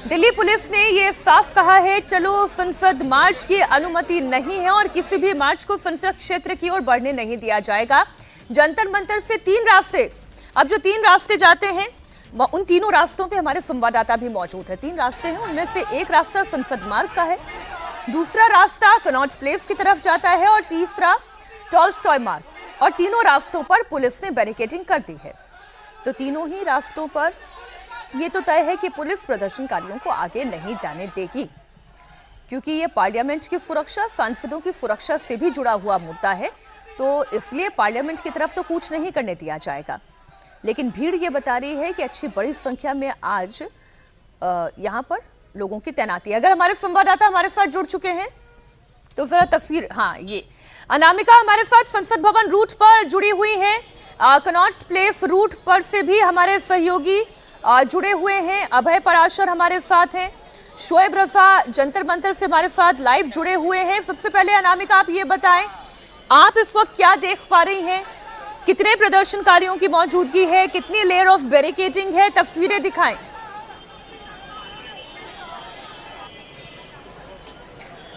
Delhi police ने ये साफ कहा है, चलो संसद मार्च की अनुमति नहीं है और किसी भी मार्च को संसद क्षेत्र की ओर बढ़ने नहीं दिया जाएगा। जंतर मंतर से 3 रास्ते, अब जो 3 रास्ते जाते हैं उन तीनों रास्तों पे हमारे संवाददाता भी मौजूद है। 3 रास्ते हैं, उनमें से एक रास्ता संसद मार्ग का है, दूसरा रास्ता कनॉट प्लेस की तरफ जाता है और तीसरा टॉलस्टॉय मार्ग। और तीनों रास्तों पर पुलिस ने बैरिकेडिंग कर दी है। तो तीनों ही रास्तों पर ये तो तय है कि पुलिस प्रदर्शनकारियों को आगे नहीं जाने देगी, क्योंकि ये पार्लियामेंट की सुरक्षा, सांसदों की सुरक्षा से भी जुड़ा हुआ मुद्दा है। तो इसलिए पार्लियामेंट की तरफ तो कूच नहीं करने दिया जाएगा। लेकिन भीड़ ये बता रही है कि अच्छी बड़ी संख्या में आज यहाँ पर लोगों की तैनाती है। अगर हमारे संवाददाता हमारे साथ जुड़ चुके हैं तो जरा तस्वीर, हाँ, ये अनामिका हमारे साथ संसद भवन रूट पर जुड़ी हुई है। कनॉट प्लेस रूट पर से भी हमारे सहयोगी जुड़े हुए हैं। अभय पराशर हमारे साथ हैं, शोएब रजा जंतर मंतर से हमारे साथ लाइव जुड़े हुए हैं। सबसे पहले अनामिका, आप ये बताएं, आप इस वक्त क्या देख पा रही हैं? कितने प्रदर्शनकारियों की मौजूदगी है, कितनी लेयर ऑफ बैरिकेडिंग है, तस्वीरें दिखाएं।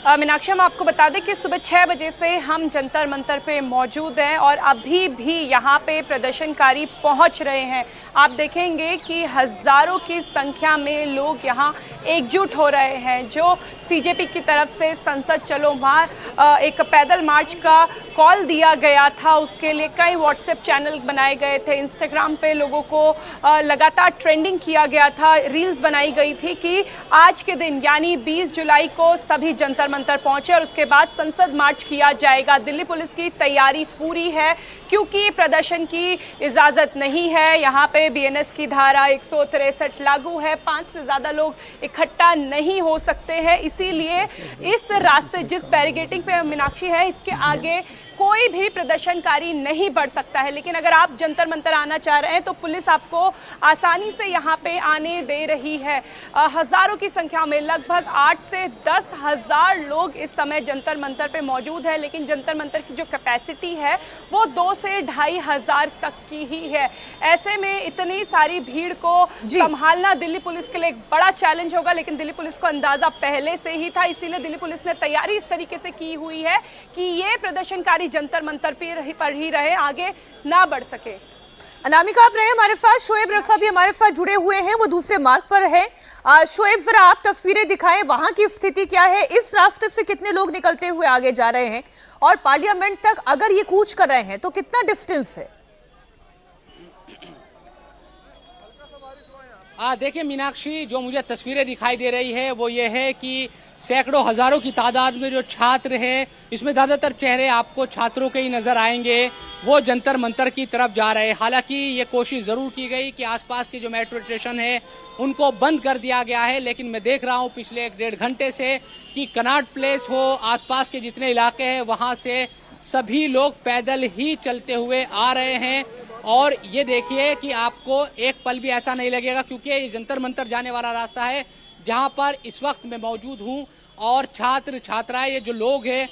मीनाक्षी, हम आपको बता दें कि सुबह 6 बजे से हम जंतर मंतर पे मौजूद हैं और अभी भी यहाँ पे प्रदर्शनकारी पहुँच रहे हैं। आप देखेंगे कि हजारों की संख्या में लोग यहाँ एकजुट हो रहे हैं। जो सीजेपी की तरफ से संसद चलो वहाँ एक पैदल मार्च का कॉल दिया गया था, उसके लिए कई व्हाट्सएप चैनल बनाए गए थे, इंस्टाग्राम पे लोगों को लगातार ट्रेंडिंग किया गया था, रील्स बनाई गई थी कि आज के दिन यानी 20 जुलाई को सभी जंतर मंतर पहुंचे और उसके बाद संसद मार्च किया जाएगा। दिल्ली पुलिस की तैयारी पूरी है, क्योंकि प्रदर्शन की इजाजत नहीं है। यहाँ पे बीएनएस की धारा 163 लागू है, 5 से ज्यादा लोग इकट्ठा नहीं हो सकते हैं। इसीलिए इस रास्ते, जिस बैरिकेडिंग पे मीनाक्षी है, इसके आगे कोई भी प्रदर्शनकारी नहीं बढ़ सकता है। लेकिन अगर आप जंतर मंतर आना चाह रहे हैं तो पुलिस आपको आसानी से यहाँ पे आने दे रही है। हजारों की संख्या में लगभग 8 से 10 हजार लोग इस समय जंतर मंतर पे मौजूद है। लेकिन जंतर मंतर की जो कैपेसिटी है वो 2 से 2.5 हजार तक की ही है। ऐसे में इतनी सारी भीड़ को संभालना दिल्ली पुलिस के लिए एक बड़ा चैलेंज होगा। लेकिन दिल्ली पुलिस को अंदाजा पहले से ही था, इसीलिए दिल्ली पुलिस ने तैयारी इस तरीके से की हुई है कि ये प्रदर्शनकारी जंतर मंतर पर ही रहे, आगे ना बढ़ सके। अनामिका, आप रहे हमारे साथ, शोएब रजा भी हमारे साथ जुड़े हुए हैं, वो दूसरे मार्ग पर है। शोएब, जरा आप तस्वीरें दिखाएं, वहां की स्थिति क्या है? इस रास्ते से कितने लोग निकलते हुए आगे जा रहे हैं और पार्लियामेंट तक अगर ये कूच कर रहे हैं तो कितना डिस्टेंस है? देखिए मीनाक्षी, जो मुझे तस्वीरें दिखाई दे रही है वो ये है कि सैकड़ों हजारों की तादाद में जो छात्र हैं, इसमें ज्यादातर चेहरे आपको छात्रों के ही नजर आएंगे, वो जंतर मंतर की तरफ जा रहे हैं। हालांकि ये कोशिश जरूर की गई कि आसपास के जो मेट्रो स्टेशन है उनको बंद कर दिया गया है, लेकिन मैं देख रहा हूँ पिछले 1-1.5 घंटे से कि कनॉट प्लेस हो, आसपास के जितने इलाके हैं वहां से सभी लोग पैदल ही चलते हुए आ रहे हैं। और ये देखिए कि आपको एक पल भी ऐसा नहीं लगेगा, क्योंकि ये जंतर मंतर जाने वाला रास्ता है जहां पर इस वक्त मैं मौजूद हूं और छात्र छात्राएं, ये जो लोग हैं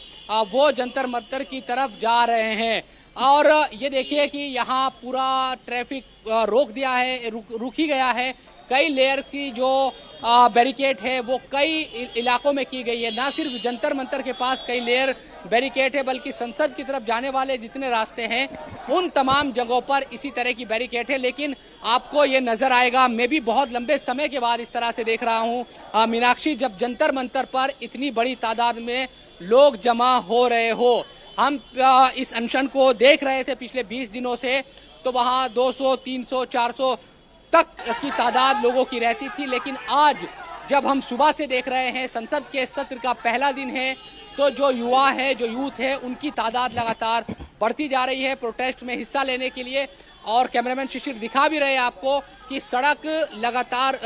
वो जंतर मंतर की तरफ जा रहे हैं। और ये देखिए कि यहाँ पूरा ट्रैफिक रोक दिया है, रुकी गया है। कई लेयर की जो बैरिकेड है वो कई इलाकों में की गई है। ना सिर्फ जंतर मंतर के पास कई लेयर बैरिकेड है, बल्कि संसद की तरफ जाने वाले जितने रास्ते हैं उन तमाम जगहों पर इसी तरह की बैरिकेड है। लेकिन आपको ये नजर आएगा, मैं भी बहुत लंबे समय के बाद इस तरह से देख रहा हूँ मीनाक्षी, जब जंतर मंतर पर इतनी बड़ी तादाद में लोग जमा हो रहे हो। हम इस अनशन को देख रहे थे पिछले 20 दिनों से, तो वहाँ 200, 300, 400 तक की तादाद लोगों की रहती थी। लेकिन आज जब हम सुबह से देख रहे हैं, संसद के सत्र का पहला दिन है, तो जो युवा है, जो यूथ है, उनकी तादाद लगातार बढ़ती जा रही है प्रोटेस्ट में हिस्सा लेने के लिए। और कैमरामैन शिशिर दिखा भी रहे हैं आपको कि सड़क लगातार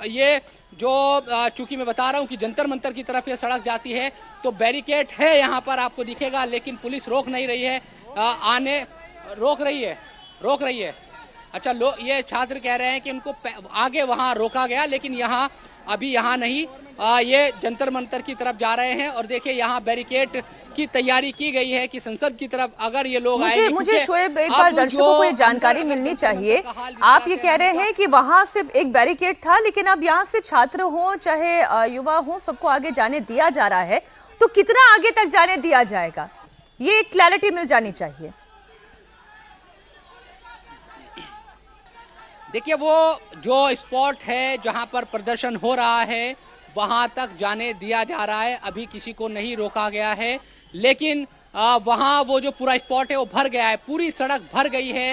ये जो चूंकि मैं बता रहा हूं कि जंतर मंतर की तरफ ये सड़क जाती है, तो बैरिकेड है यहाँ पर आपको दिखेगा, लेकिन पुलिस रोक नहीं रही है, रोक रही है। अच्छा, ये छात्र कह रहे हैं कि उनको आगे वहां रोका गया, लेकिन यहाँ अभी यहाँ नहीं, ये जंतर मंतर की तरफ जा रहे हैं। और देखिए यहाँ बैरिकेड की तैयारी की गई है कि संसद की तरफ अगर ये लोग आएंगे। मुझे शोएब एक बार दर्शकों को ये जानकारी मिलनी चाहिए। आप ये कह रहे हैं कि वहां से एक बैरिकेड था, लेकिन अब यहाँ से छात्र हो चाहे युवा हो, सबको आगे जाने दिया जा रहा है, तो कितना आगे तक जाने दिया जाएगा, ये एक क्लैरिटी मिल जानी चाहिए। देखिए वो जो स्पॉट है जहां पर प्रदर्शन हो रहा है वहां तक जाने दिया जा रहा है, अभी किसी को नहीं रोका गया है। लेकिन वहां वो जो पूरा स्पॉट है वो भर गया है, पूरी सड़क भर गई है।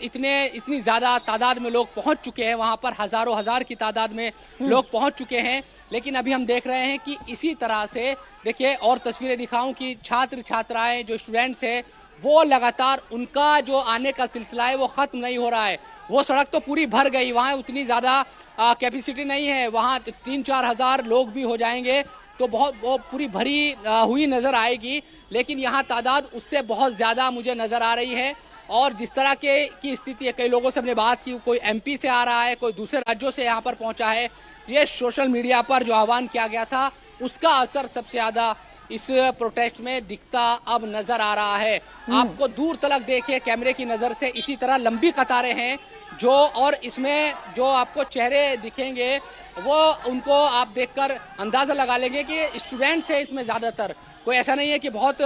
इतनी ज्यादा तादाद में लोग पहुंच चुके हैं, वहां पर हजारों हजार की तादाद में लोग पहुंच चुके हैं। लेकिन अभी हम देख रहे हैं कि इसी तरह से देखिए, और तस्वीरें दिखाऊं कि छात्र छात्राएं जो स्टूडेंट्स हैं वो लगातार उनका जो आने का सिलसिला है वो खत्म नहीं हो रहा है। वो सड़क तो पूरी भर गई, वहाँ उतनी ज़्यादा कैपेसिटी नहीं है, वहाँ 3-4 हज़ार लोग भी हो जाएंगे तो वो पूरी भरी हुई नज़र आएगी। लेकिन यहाँ तादाद उससे बहुत ज़्यादा मुझे नज़र आ रही है। और जिस तरह की स्थिति है, कई लोगों से हमने बात की, कोई एमपी से आ रहा है, कोई दूसरे राज्यों से यहाँ पर पहुँचा है। ये सोशल मीडिया पर जो आह्वान किया गया था उसका असर सबसे ज़्यादा इस प्रोटेस्ट में दिखता अब नजर आ रहा है। आपको दूर तलक देखिए कैमरे की नजर से, इसी तरह लंबी कतारें हैं जो, और इसमें जो आपको चेहरे दिखेंगे वो उनको आप देखकर अंदाजा लगा लेंगे कि स्टूडेंट्स है इसमें ज्यादातर। कोई ऐसा नहीं है कि बहुत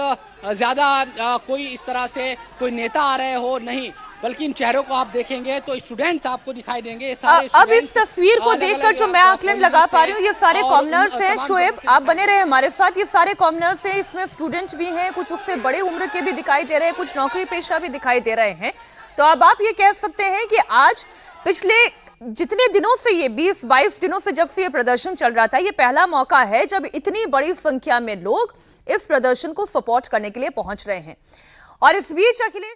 ज्यादा कोई इस तरह से कोई नेता आ रहे हो, नहीं, बल्कि इन चेहरों को आप देखेंगे तो स्टूडेंट्स आपको दिखाई देंगे। सारे अब इस तस्वीर को देखकर जो मैं आकलन लगा पा रही हूँ, ये सारे कॉमनर्स हैं। शोएब आप बने रहे हमारे साथ, ये सारे कॉमनर्स हैं, इसमें स्टूडेंट भी हैं, कुछ उससे बड़े उम्र के भी दिखाई दे रहे हैं, कुछ नौकरी पेशा भी दिखाई दे रहे हैं। तो अब आप ये कह सकते हैं कि आज पिछले जितने दिनों से, ये 20-22 दिनों से जब से ये प्रदर्शन चल रहा था, ये पहला मौका है जब इतनी बड़ी संख्या में लोग इस प्रदर्शन को सपोर्ट करने के लिए पहुंच रहे हैं। और इस बीच अखिलेश